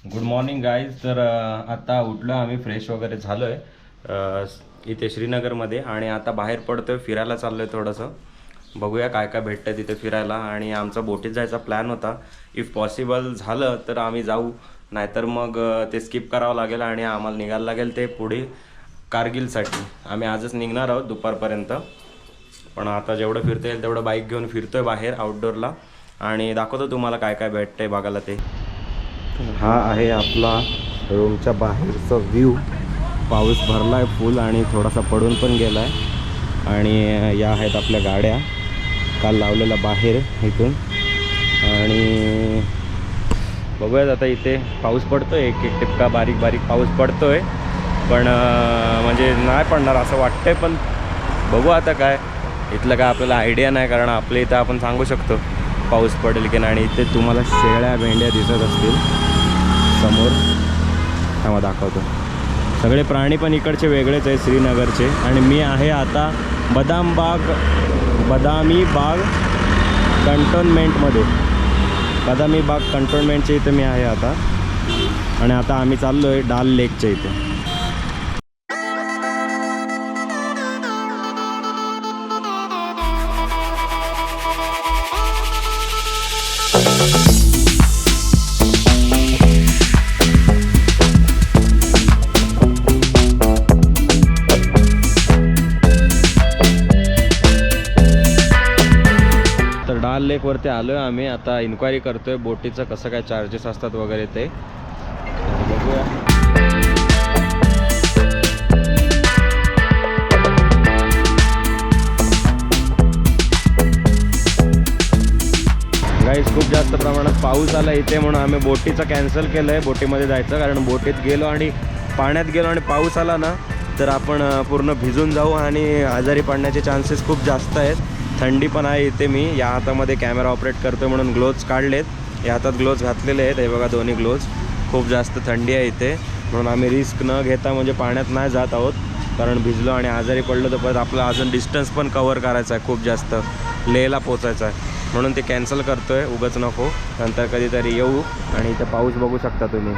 Good morning guys. तर आता उठलो आम्ही, फ्रेश वगैरे झालो आहे इथे श्रीनगरमध्ये आणि आता बाहेर पडतोय, फिरायला चाललो आहे थोडंसं. बघूया काय काय भेटतं तिथे फिरायला. आणि आमचा बोटीत जायचा प्लॅन होता. इफ पॉसिबल झालं तर आम्ही जाऊ, नाहीतर मग ते स्किप करावं लागेल आणि आम्हाला निघायला लागेल ते पुढे कारगिलसाठी. आम्ही आजच निघणार आहोत दुपारपर्यंत. पण आता जेवढं फिरता येईल तेवढं बाईक घेऊन फिरतोय बाहेर आउटडोअरला आणि दाखवतो तुम्हाला काय काय भेटतंय बघायला ते. हा आहे आपला रूमच्या बाहेरचा व्ह्यू. पाऊस भरला आहे फुल आणि थोडासा पडून पण गेला आहे. आणि या आहेत आपल्या गाड्या काल लावलेल्या बाहेर इथून. आणि बघूयात आता इथे पाऊस पडतो आहे, एक एक टिपका बारीक बारीक पाऊस पडतो आहे. पण म्हणजे नाही पडणार असं वाटतंय, पण बघू आता काय. इथलं काय आपल्याला आयडिया नाही, कारण आपल्या इथं आपण सांगू शकतो पाऊस पडेल की नाही. आणि इथे तुम्हाला शेळ्या भेंड्या दिसत असतील समोर, थांबा दाखवतो. सगळे प्राणी पण इकडचे वेगळेच आहे श्रीनगरचे. आणि मी आहे आता बदामी बाग कंटोन्मेंटमध्ये. बदामी बाग कंटोन्मेंटच्या इथे मी आहे आता. आणि आता आम्ही चाललो आहे डाल लेकच्या इथे. डाल लेकवरती आलो आहे आम्ही. आता इन्क्वायरी करतो आहे बोटीचं कसं काय चार्जेस असतात वगैरे ते बघूया. गाईस खूप जास्त प्रमाणात पाऊस आला इथे, म्हणून आम्ही बोटीचं कॅन्सल केलं आहे बोटीमध्ये जायचं. कारण बोटीत गेलो आणि पाण्यात गेलो आणि पाऊस आला ना तर आपण पूर्ण भिजून जाऊ आणि आजारी पडण्याचे चान्सेस खूप जास्त आहेत. थंडी पण आहे इथे. मी या हातामध्ये कॅमेरा ऑपरेट करतो म्हणून ग्लोव्ज काढलेत, या हातात ग्लोव्ज घातलेले आहेत. हे बघा दोन्ही ग्लोव्ज. खूप जास्त थंडी आहे इथे, म्हणून आम्ही रिस्क न घेता म्हणजे पाण्यात नाही जात आहोत. कारण भिजलो आणि आजारी पडलो तर परत आपलं अजून डिस्टन्स पण कवर करायचं आहे खूप जास्त, लेहला पोचायचं आहे. म्हणून ते कॅन्सल करतो आहे, उगाच नको. नंतर कधीतरी येऊ. आणि इथे पाऊस बघू शकता तुम्ही,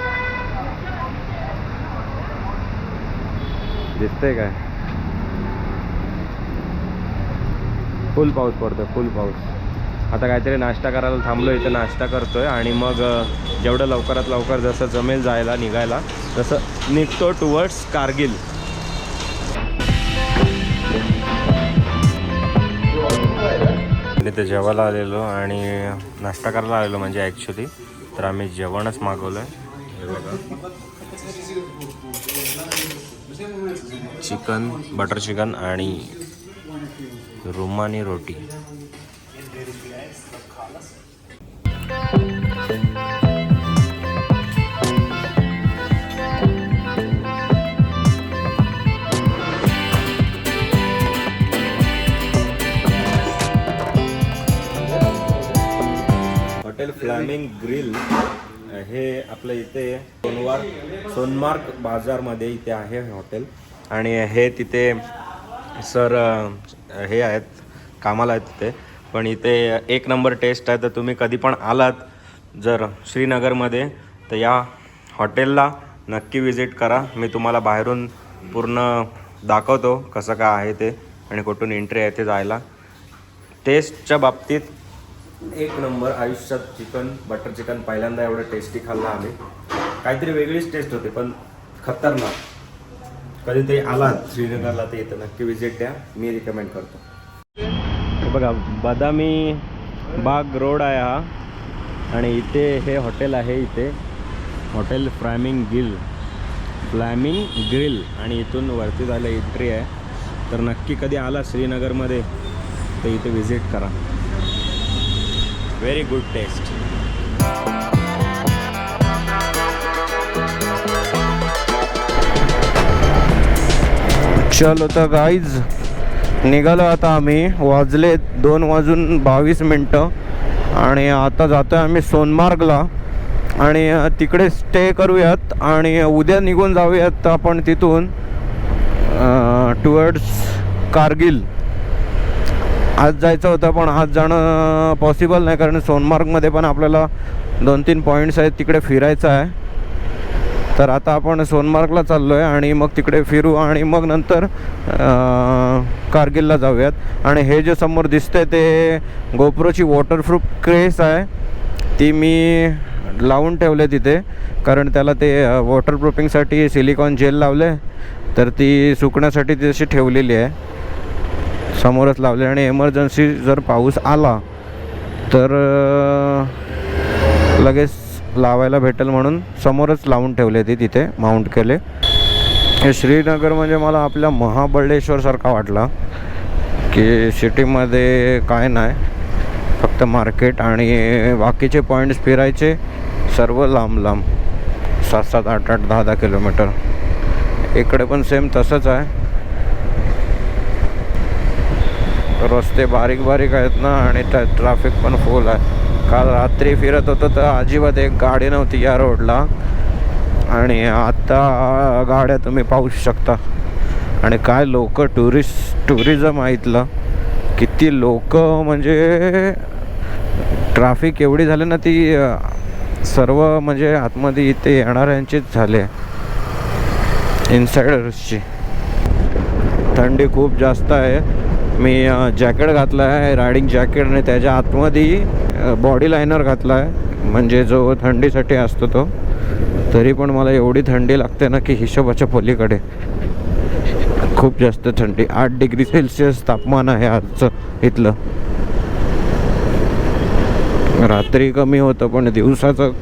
दिसतंय काय? फुल पाऊस पडतो, फुल पाऊस. आता काहीतरी नाश्ता करायला थांबलो इथं, नाश्ता करतो आहे. आणि मग जेवढं लवकरात लवकर जसं जमेल जायला निघायला तसं निघतो टुवर्ड्स कारगिल. इथे जेवायला आलेलो आणि नाश्ता करायला आलेलो म्हणजे ॲक्च्युली. तर आम्ही जेवणच मागवलं आहे. हे बघा, चिकन, बटर चिकन आणि रुमानी रोटी. हॉटेल फ्लॅमिंग ग्रिल हे आपलं इथे सोनमार्ग बाजारमध्ये इथे आहे हॉटेल. आणि हे तिथे सर हे आहेत, कामाला आहेत तिथे. पण इथे एक नंबर टेस्ट आहे. तर तुम्ही कधी पण आलात जर श्रीनगरमध्ये तर या हॉटेलला नक्की विजिट करा. मी तुम्हाला बाहेरून पूर्ण दाखवतो कसं काय आहे ते आणि कुठून एंट्री आहे ते जायला. टेस्टच्या बाबतीत एक नंबर. आयुष्यात चिकन, बटर चिकन पहिल्यांदा एवढं टेस्टी खाल्लं आम्ही. काहीतरी वेगळीच टेस्ट होते, पण खतरनाक. कधीतरी आलात श्रीनगरला तर इथं नक्की विजिट द्या, मी रिकमेंड करतो. बघा बदामी बाग रोड आहे हा. आणि इथे हे हॉटेल आहे, इथे हॉटेल फ्लॅमिंग ग्रिल. आणि इथून वरती झालं एंट्री आहे. तर नक्की कधी आला श्रीनगरमध्ये तर इथे विजिट करा. Very good test. चलो तर गाईज निघालो आता आम्ही. वाजले 2:22 आणि आता जातो आहे आम्ही सोनमार्गला. आणि तिकडे स्टे करूयात आणि उद्या निघून जाऊयात आपण तिथून टुवर्ड्स कारगिल. आज जायचं होतं पण आज जाणं पॉसिबल नाही, कारण सोनमार्गमध्ये पण आपल्याला 2-3 पॉईंट्स आहेत तिकडे फिरायचं आहे. तर आता आपण सोनमार्गला चाललो आहे आणि मग तिकडे फिरू आणि मग नंतर कारगिलला जाऊयात. आणि हे जे समोर दिसतंय ते गोप्रोची वॉटरप्रूफ केस आहे, ती मी लावून ठेवले तिथे, कारण त्याला ते वॉटरप्रूफिंगसाठी सिलिकॉन जेल लावले, तर ती सुकण्यासाठी ती अशी ठेवलेली आहे, समोरच लावले. आणि एमर्जन्सी जर पाऊस आला तर लगेच लावायला भेटेल म्हणून समोरच लावून ठेवले, ती तिथे माउंट केले. हे श्रीनगर म्हणजे मला आपल्या महाबळेश्वरसारखा वाटला, की सिटीमध्ये काय नाही, फक्त मार्केट आणि बाकीचे पॉईंट्स फिरायचे सर्व लांब लांब, 7-7, 8-8, 10-10 किलोमीटर. इकडे पण सेम तसंच आहे, रस्ते बारीक बारीक आहेत ना, आणि त्यात ट्रॅफिक पण फुल आहे. काल रात्री फिरत होतो तर अजिबात एक गाडी नव्हती या रोडला, आणि आता गाड्या तुम्ही पाहू शकता. आणि काय लोक, टुरिझम आहे इथलं, किती लोक, म्हणजे ट्रॅफिक एवढी झाली ना, ती सर्व म्हणजे आतमध्ये इथे येणाऱ्यांचीच झाले, इनसाइडर्सची. थंडी खूप जास्त आहे. मी जॅकेट घातला आहे, रायडिंग जॅकेट, आणि त्याच्या आतमध्ये बॉडी लायनर घातला आहे, म्हणजे जो थंडीसाठी असतो तो. तरी पण मला एवढी थंडी लागते ना की हिशोबाच्या पलीकडे, खूप जास्त थंडी. 8 डिग्री सेल्सिअस तापमान आहे आजचं इथलं. रात्री कमी होतं पण दिवसाचं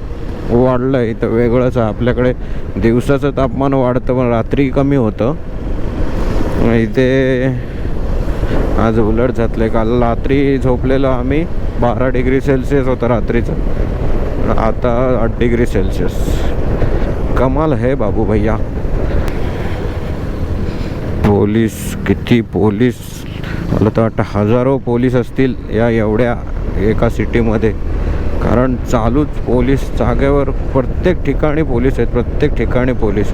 वाढलं आहे इथं, वेगळंच आहे. आपल्याकडे दिवसाचं तापमान वाढतं पण रात्री कमी होतं, इथे आज उलट झालं. काल रात्री झोपलेलो आम्ही, 12 डिग्री सेल्सिअस होतं रात्रीचं, आता 8 डिग्री सेल्सिअस. कमाल है बाबू भैया. पोलीस, किती पोलीस, मला तर वाटतं हजारो पोलीस असतील या एवढ्या एका सिटीमध्ये, कारण चालूच पोलीस जागेवर, प्रत्येक ठिकाणी पोलीस आहेत, प्रत्येक ठिकाणी पोलीस.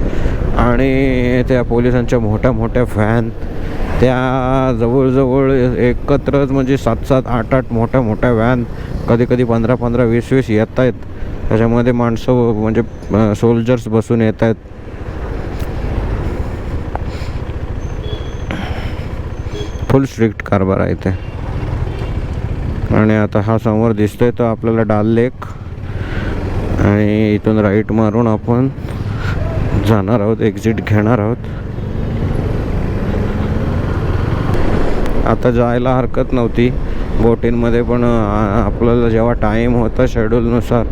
आणि त्या पोलिसांच्या मोठ्या मोठ्या व्हॅन, त्या जवळजवळ एकत्रच म्हणजे 7-7, 8-8 मोठ्या मोठ्या व्हॅन, कधी कधी 15-15, 20-20 येत आहेत. त्याच्यामध्ये माणसं म्हणजे सोल्जर्स बसून येत आहेत. फुल स्ट्रिक्ट कारभार आहे इथे. आणि आता हा समोर दिसतोय तो आपल्याला डाल लेक, आणि इथून राईट मारून आपण जाणार आहोत, एक्झिट घेणार आहोत. आता जायला हरकत नव्हती बोटिंगमध्ये, पण आपल्याला जेव्हा टाईम होता शेड्यूलनुसार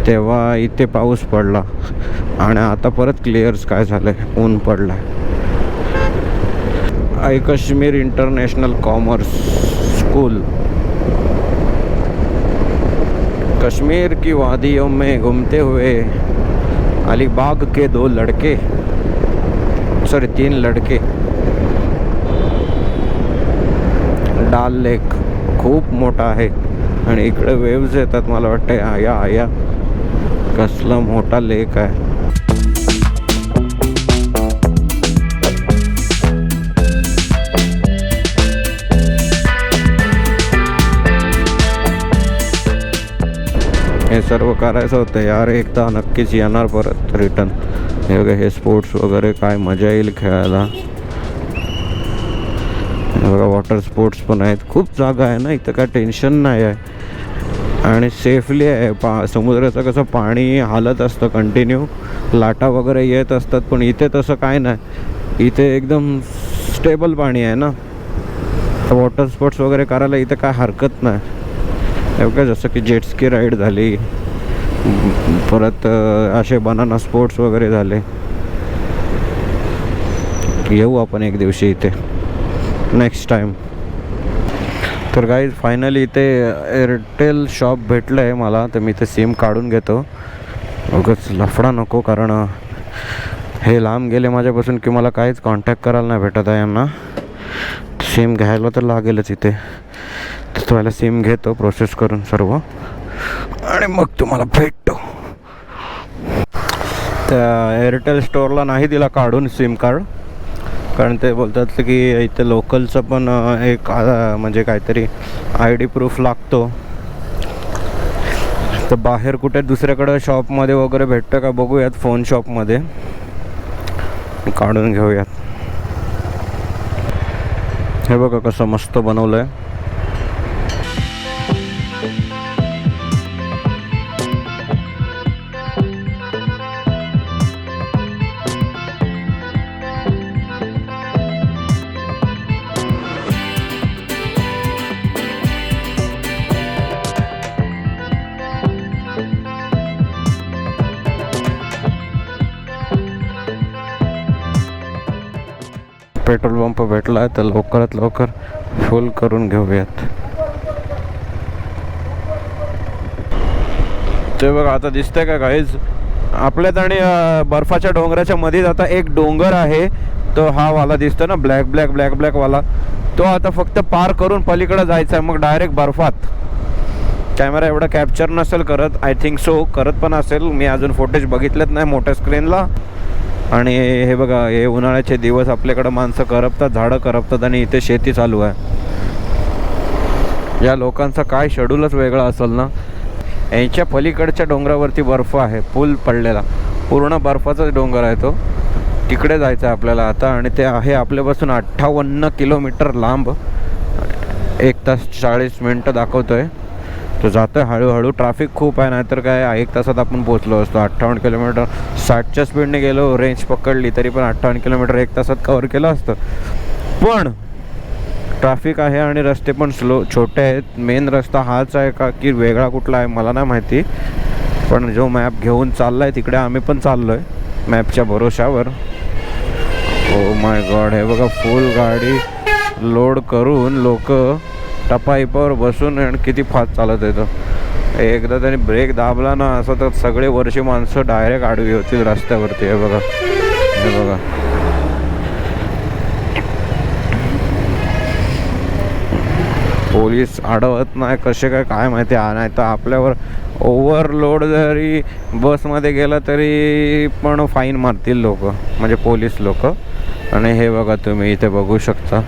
तेव्हा इथे पाऊस पडला, आणि आता परत क्लिअर स्काय झालं आहे, ऊन पडलं आहे. Kashmir international commerce school. Kashmir की वादियों में घूमते हुए अलीबाग के 3 लड़के. डाल लेक खूप मोठा आहे, आणि इकडे वेव्ज येतात. मला वाटतं आया कसला मोठा लेक आहे. हे सर्व करायचं होतं यार, एकदा नक्कीच येणार परत रिटर्न. हे बघा, हे स्पोर्ट्स वगैरे काय मजा येईल खेळायला. हे बघा, वॉटर स्पोर्ट्स पण आहेत. खूप जागा आहे ना इथं, काय टेन्शन नाही आहे, आणि सेफली आहे. समुद्राचं कसं पाणी हालत असतं कंटिन्यू, लाटा वगैरे येत असतात, पण इथे तसं काय नाही. इथे एकदम स्टेबल पाणी आहे ना, वॉटर स्पोर्ट्स वगैरे करायला इथे काय हरकत नाही. एवढं जसं की जेटस्की राईड झाली, परत असे बनाना स्पोर्ट्स वगैरे झाले. येऊ आपण एक दिवशी इथे, नेक्स्ट टाईम. तर गाईज फायनली इथे एअरटेल शॉप भेटलं आहे मला, तर मी इथे सिम काढून घेतो. उगाच लफडा नको, कारण हे लांब गेले माझ्यापासून की मला काहीच कॉन्टॅक्ट करायला नाही भेटत आहे यांना. सिम घ्यायला तर लागेलच इथे, तर तुम्हाला सिम घेतो प्रोसेस करून सर्व, आणि मग तुम्हाला भेटतो. त्या एअरटेल स्टोअरला नाही दिला काढून सिम कार्ड, कारण ते बोलतात की इथे लोकलचं पण एक म्हणजे काहीतरी ID प्रूफ लागतो. तर बाहेर कुठे दुसऱ्याकडं शॉपमध्ये वगैरे भेटतं का बघूयात, फोन शॉपमध्ये काढून घेऊयात. हे बघा कसं मस्त बनवलंय. पेट्रोल पंप भेटला आहे तर लवकरात लवकर फुल करून घेऊयात. ते बघा आता दिसतंय का गाईज, आपल्यात आणि बर्फाच्या डोंगराच्या मध्येच आता एक डोंगर आहे, तो हा वाला दिसतो ना ब्लॅक ब्लॅक ब्लॅक ब्लॅक वाला, तो आता फक्त पार करून पलीकडे जायचा आहे, मग डायरेक्ट बर्फात. कॅमेरा एवढा कॅप्चर नसेल करत, आय थिंक सो करत पण असेल, मी अजून फुटेज बघितलेत नाही मोठ्या स्क्रीनला. आणि हे बघा, हे उन्हाळ्याचे दिवस आपल्याकडं माणसं करपतात, झाडं करपतात आणि इथे शेती चालू आहे. या लोकांचा काय शेड्यूलच वेगळा असेल ना. यांच्या पलीकडच्या डोंगरावरती बर्फ आहे, पूल पडलेला, पूर्ण बर्फाचाच डोंगर आहे तो. तिकडे जायचं आहे आपल्याला आता, आणि ते आहे आपल्यापासून 58 किलोमीटर लांब. 1 तास 40 मिनटं दाखवतोय. तो जातोय हळूहळू, ट्रॅफिक खूप आहे, नाहीतर काय 1 तासात आपण पोहोचलो असतो. 58 किलोमीटर 60च्या स्पीडने गेलो, रेंज पकडली तरी पण 58 किलोमीटर 1 तासात कव्हर केलं असतं. पण ट्रॅफिक आहे आणि रस्ते पण स्लो छोटे आहेत. मेन रस्ता हाच आहे का की वेगळा कुठला आहे मला नाही माहिती, पण जो मॅप घेऊन चालला आहे तिकडे आम्ही पण चाललो आहे मॅपच्या भरोशावर. ओ माय गॉड, हे बघा फुल गाडी लोड करून लोक टपाईपावर बसून आणि किती फास्ट चालत येतं. एकदा त्यांनी ब्रेक दाबला ना असं तर सगळे वरची माणसं डायरेक्ट आडवी होतील रस्त्यावरती. हे बघा, हे बघा, पोलीस अडवत नाही कसे काय माहिती. नाही तर आपल्यावर ओव्हरलोड जरी बसमध्ये गेला तरी पण फाईन मारतील लोक, म्हणजे पोलीस लोक. आणि हे बघा तुम्ही इथे बघू शकता,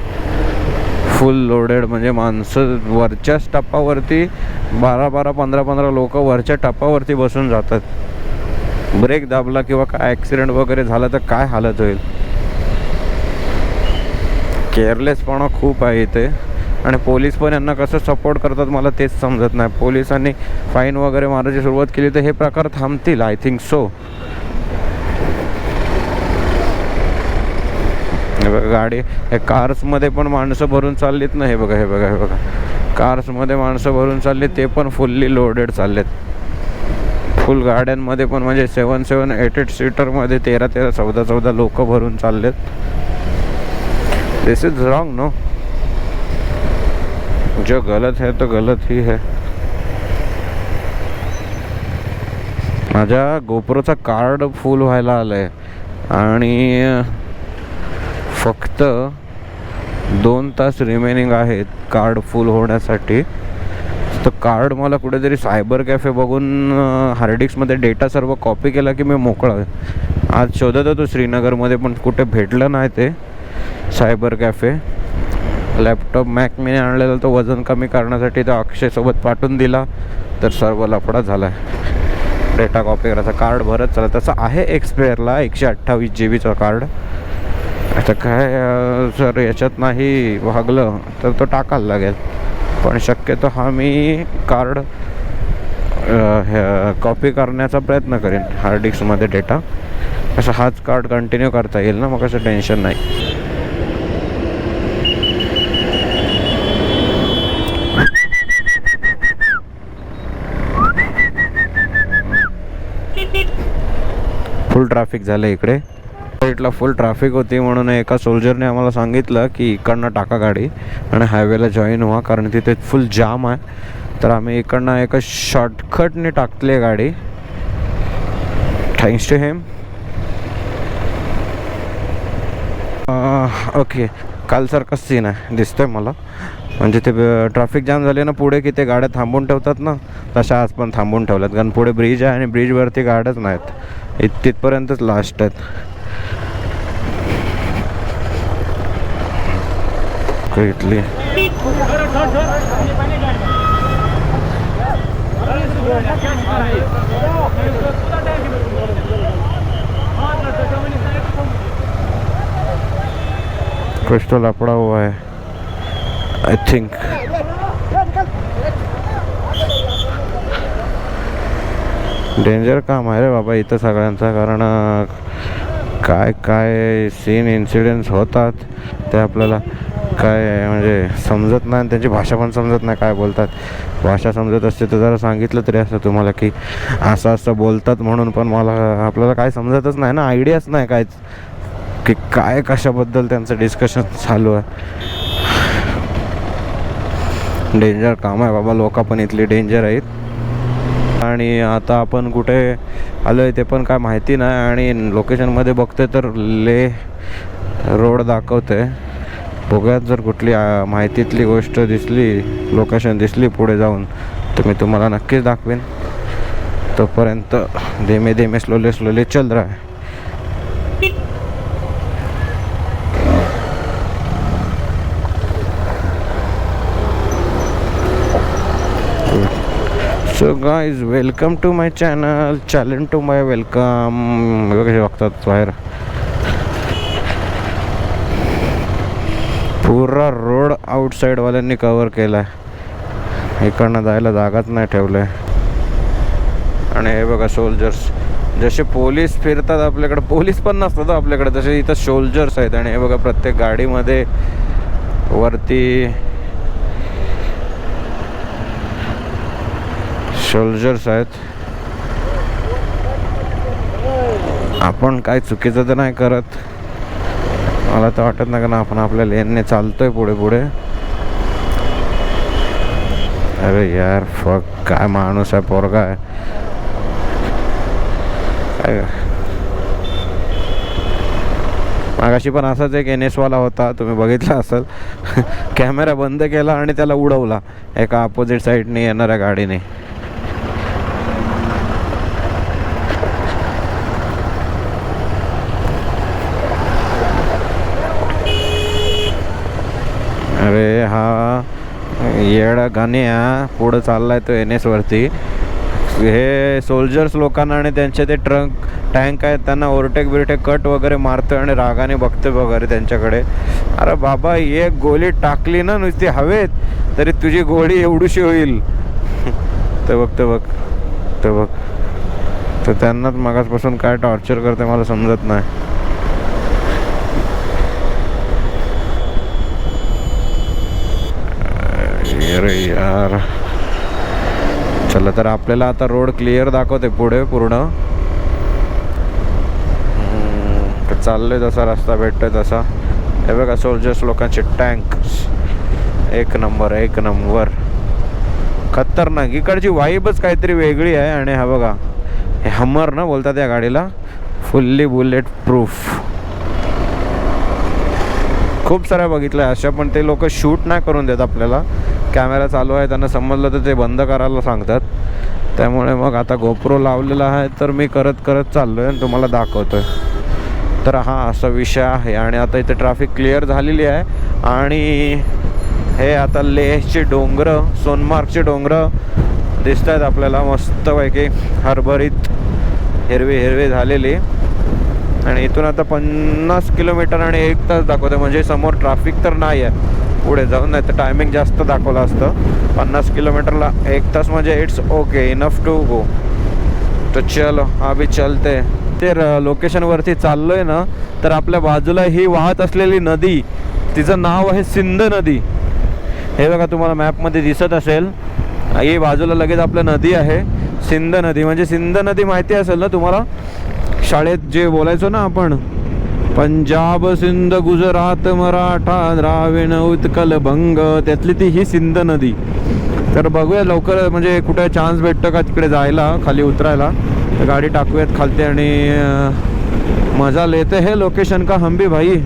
फुल लोडेड, म्हणजे माणसं वरच्याच टप्पावरती 12-12 15-15 लोक वरच्या टप्पावरती बसून जातात. ब्रेक दाबला किंवा काय ॲक्सिडेंट वगैरे झाला तर काय हालत होईल. केअरलेसपणा खूप आहे इथे. आणि पोलीस पण यांना कसं सपोर्ट करतात मला तेच समजत नाही. पोलिसांनी फाईन वगैरे मारायची सुरुवात केली तर हे प्रकार थांबतील, आय थिंक सो. गाडी हे कार्समध्ये पण माणसं भरून चाललीत ना. हे बघा, हे बघा, हे बघा, कार्समध्ये माणसं भरून चालली, ते पण फुल्ली लोडेड चाललेत. फुल गाड्यांमध्ये पण, म्हणजे 7-7 8-8 सीटरमध्ये 13-13 14-14 लोक भरून चाललेत. दिस इज रॉन्ग नो. जो गलत है तो गलत ही है. माझ्या गोप्रोचा कार्ड फुल व्हायला आलंय आणि फक्त 2 तास रिमेनिंग आहेत कार्ड फुल होण्यासाठी. तर कार्ड मला कुठेतरी सायबर कॅफे बघून हार्डिस्कमध्ये डेटा सर्व कॉपी केला की मी मोकळा आहे. आज शोधत होतो श्रीनगरमध्ये पण कुठे भेटलं नाही ते सायबर कॅफे. लॅपटॉप मॅक मी आणलेला तो वजन कमी करण्यासाठी तर अक्षयसोबत पाठवून दिला, तर सर्व लफडा झाला आहे. डेटा कॉपी करायचा, कार्ड भरत चालत. तसं आहे एक्सपायरला 128 GB कार्ड. आता काय जर याच्यात नाही भागलं तर तो टाकायला लागेल, पण शक्यतो हा मी कार्ड कॉपी करण्याचा प्रयत्न करेन हार्डडिस्कमध्ये डेटा. असं हाच कार्ड कंटिन्यू करता येईल ना, मग असं टेन्शन नाही. फुल ट्रॅफिक झालं इकडे. इथला फुल ट्रॅफिक होती म्हणून एका सोल्जरने आम्हाला सांगितलं की इकडनं टाका गाडी आणि हायवेला जॉईन व्हा, कारण तिथे फुल जाम आहे. तर आम्ही इकडनं एका शॉर्टकटने टाकली गाडी. Thanks to him. ओके, कालसारखा सीन आहे दिसतोय मला. म्हणजे ते ट्रॅफिक जाम झाले ना पुढे की ते गाड्या थांबवून ठेवतात ना, तशा आज पण थांबवून ठेवल्यात. कारण पुढे ब्रिज आहे आणि ब्रिजवरती गाड्याच नाहीत, तिथपर्यंतच लास्ट आहेत. इथली कुछ तो लपड़ा हुआ है आई थिंक। डेंजर काम आहे रे बाबा इथं सगळ्यांचा, कारण काय काय सीन इन्सिडेंट्स होतात ते आपल्याला काय म्हणजे समजत नाही, आणि त्यांची भाषा पण समजत नाही, काय बोलतात. भाषा समजत असते तर जरा सांगितलं तरी असं तुम्हाला की असं असं बोलतात म्हणून, पण मला आपल्याला काय समजतच नाही ना, आयडियाच नाही काय की काय कशाबद्दल त्यांचं डिस्कशन चालू आहे. डेंजर काम आहे बाबा, लोक पण इथली डेंजर आहेत. आणि आता आपण कुठे आलो आहे ते पण काय माहिती नाही, आणि लोकेशनमध्ये बघतोय तर ले रोड दाखवते. बघूयात जर कुठली माहितीतली गोष्ट दिसली, लोकेशन दिसली पुढे जाऊन तर मी तुम्हाला नक्कीच दाखवेन. तोपर्यंत धीमे धीमे स्लोले स्लोले चल रहा है. So guys welcome to my channel, challenge to my welcome. कसे बघतात बाहेर पूरा रोड आउटसाईडवाल्यांनी कवर केला आहे, इकडनं जायला जागाच नाही ठेवलं आहे. आणि हे बघा सोल्जर्स, जसे पोलीस फिरतात आपल्याकडे, पोलीस पण नसतात आपल्याकडे, तसे इथं सोल्जर्स आहेत. आणि हे बघा प्रत्येक गाडीमध्ये वरती सोल्जर्स आहेत. आपण काय चुकीचं तर नाही करत, मला तर वाटत नाही, कारण आपण आपल्या लेनने चालतोय पुढे पुढे. अरे यार फक, काय माणूस आहे, पोरगा आहे काय. मागाशी पण असाच एक NS वाला होता, तुम्ही बघितला असेल. कॅमेरा बंद केला आणि त्याला उडवला एका अपोजिट साईडने येणाऱ्या गाडीने. अरे हा येडा गाण्या पुढं चाललाय तो NS वरती. हे सोल्जर्स लोकांना आणि त्यांचे ते टँक आहेत त्यांना ओव्हरटेक बिरटेक कट वगैरे मारतोय आणि रागाने बघतोय वगैरे त्यांच्याकडे. अरे बाबा एक गोळी टाकली ना नुसती हवेत तरी तुझी गोळी एवढीशी होईल. ते बघ ते बघ ते बघ, तर त्यांनाच मगासपासून काय टॉर्चर करते मला समजत नाही. अरे यार चला, तर आपल्याला आता रोड क्लिअर दाखवते पुढे पूर्ण. चाललोय जसा रस्ता भेटतोय तसा. हे बघा सोल्जर्स लोकांचे टँक, एक नंबर एक नंबर, खतरनाक. इकडची वाईबच काहीतरी वेगळी आहे. आणि हा बघा हे हमर ना बोलतात या गाडीला, फुल्ली बुलेट प्रूफ. खूप साऱ्या बघितल्या अशा, पण ते लोक शूट नाही करून देत आपल्याला. कॅमेरा चालू आहे, त्यांना समजलं तर ते बंद करायला सांगतात. त्यामुळे मग आता गोप्रो लावलेला आहे तर मी करत करत चाललो आहे आणि तुम्हाला दाखवतो आहे. तर हा असा विषय आहे. आणि आता इथे ट्रॅफिक क्लिअर झालेली आहे. आणि हे आता लेहचे डोंगरं, सोनमार्गचे डोंगरं दिसत आहेत आपल्याला मस्तपैकी, हरभरीत हिरवी हिरवी झालेली. आणि इथून आता 50 किलोमीटर आणि 1 तास दाखवतं, म्हणजे समोर ट्रॅफिक तर नाही आहे. पुढे जाऊन नाही तर टायमिंग जास्त दाखवलं असतं. 50 किलोमीटरला 1 तास म्हणजे it's okay, enough to go. तर चलो अभी चलते. ते लोकेशनवरती चाललो आहे ना, तर आपल्या बाजूला ही वाहत असलेली नदी, तिचं नाव आहे सिंध नदी. हे बघा तुम्हाला मॅपमध्ये दिसत असेल, ही बाजूला लगेच आपल्या नदी आहे सिंध नदी. म्हणजे सिंध नदी माहिती असेल ना तुम्हाला, शाळेत जे बोलायचो ना आपण, पंजाब सिंध गुजरात मराठा द्राविड उत्कल बंग, त्यातली ती ही सिंध नदी. तर बघूया लवकर, म्हणजे कुठे चान्स भेटतो का तिकडे जायला, खाली उतरायला. तर गाडी टाकूयात खालते आणि मजा लेते हे लोकेशन का हम भी भाई.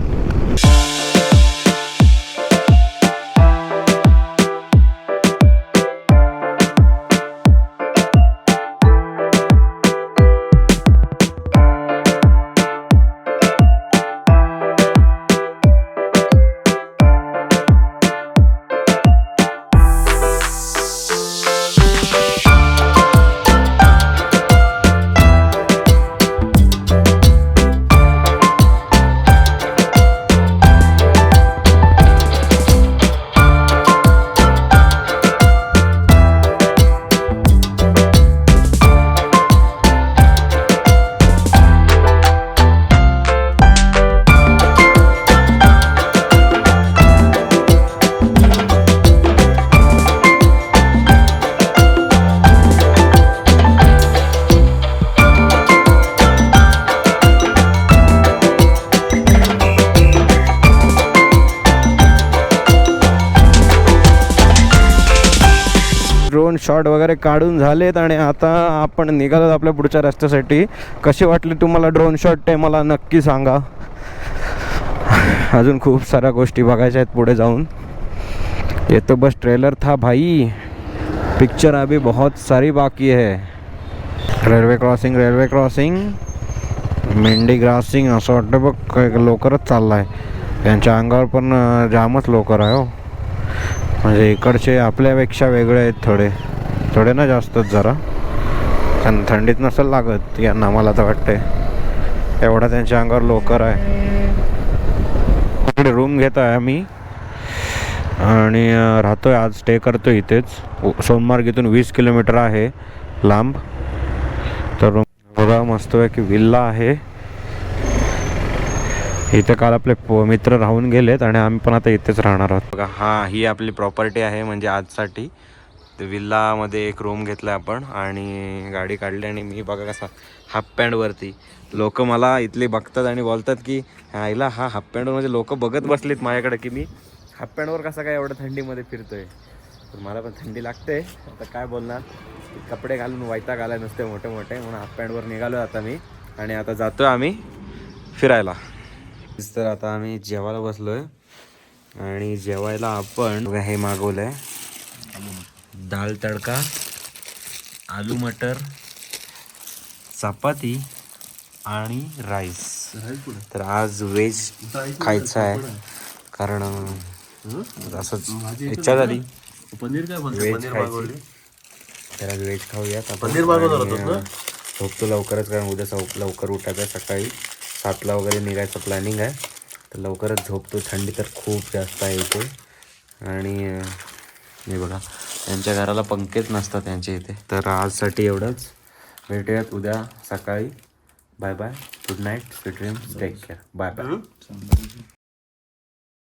शॉट वगैरे काढून झालेत आणि आता आपण निघालो आपल्या पुढच्या रस्त्यासाठी. कशी वाटली तुम्हाला ड्रोन शॉट ते मला नक्की सांगा. अजून खूप साऱ्या गोष्टी बघायच्या आहेत पुढे जाऊन. ये तो बस ट्रेलर था भाई, पिक्चर अभी बहुत सारी बाकी है. रेल्वे क्रॉसिंग मेंढी क्रॉसिंग असं वाटतं बघ लवकरच चालला आहे. त्यांच्या अंगावर पण जामच लवकर आहे हो. म्हणजे इकडचे आपल्यापेक्षा वेगळे आहेत थोडे ना जास्तच जरा. कारण थंडीत नसेल लागत यांना मला तर वाटतंय एवढा त्यांच्या अंगावर लवकर आहे. इकडे रूम घेत आहे आम्ही आणि राहतोय आज, स्टे करतोय इथेच. सोनमार्ग इथून 20 किलोमीटर आहे लांब. तर रूम बघा मस्त आहे की विल्ला आहे इथे. काल आपले मित्र राहून गेलेत आणि आम्ही पण आता इथेच राहणार आहोत. बघा हा ही आपली प्रॉपर्टी आहे म्हणजे आजसाठी. तर विल्लामध्ये एक रूम घेतला आपण आणि गाडी काढली. आणि मी बघा कसा हाफ पॅन्टवरती. लोक मला इथले बघतात आणि बोलतात की आईला हा हाफ पॅन्टवर, म्हणजे लोक बघत बसलेत माझ्याकडे की मी हाफ पॅन्टवर कसा काय एवढं थंडीमध्ये फिरतोय. तर मला पण थंडी लागते, आता काय बोलणार. कपडे घालून वैताग आलाय नुसते मोठे म्हणून हाफ पॅन्टवर निघालो आता मी. आणि आता जातोय आम्ही फिरायला. तर आता आम्ही जेवायला बसलोय आणि जेवायला आपण हे मागवलंय दाल तडका, आलू मटर, चपाती आणि राईस. तर आज व्हेज खायचं आहे कारण असंच इच्छा झाली व्हेज खायची. तर आज व्हेज खाऊयात आपण. झोपतो लवकरच कारण उद्या लवकर उठायचं आहे. सकाळी 7ला वगैरे निघायचं प्लॅनिंग आहे. तर लवकरच झोपतो. थंडी तर खूप जास्त आहे इथे. आणि हे बघा त्यांच्या घराला पंखेच नसतात त्यांच्या इथे. तर आजसाठी एवढंच. भेटूयात उद्या सकाळी. Bye bye, good night, sweet dreams, take care, bye bye.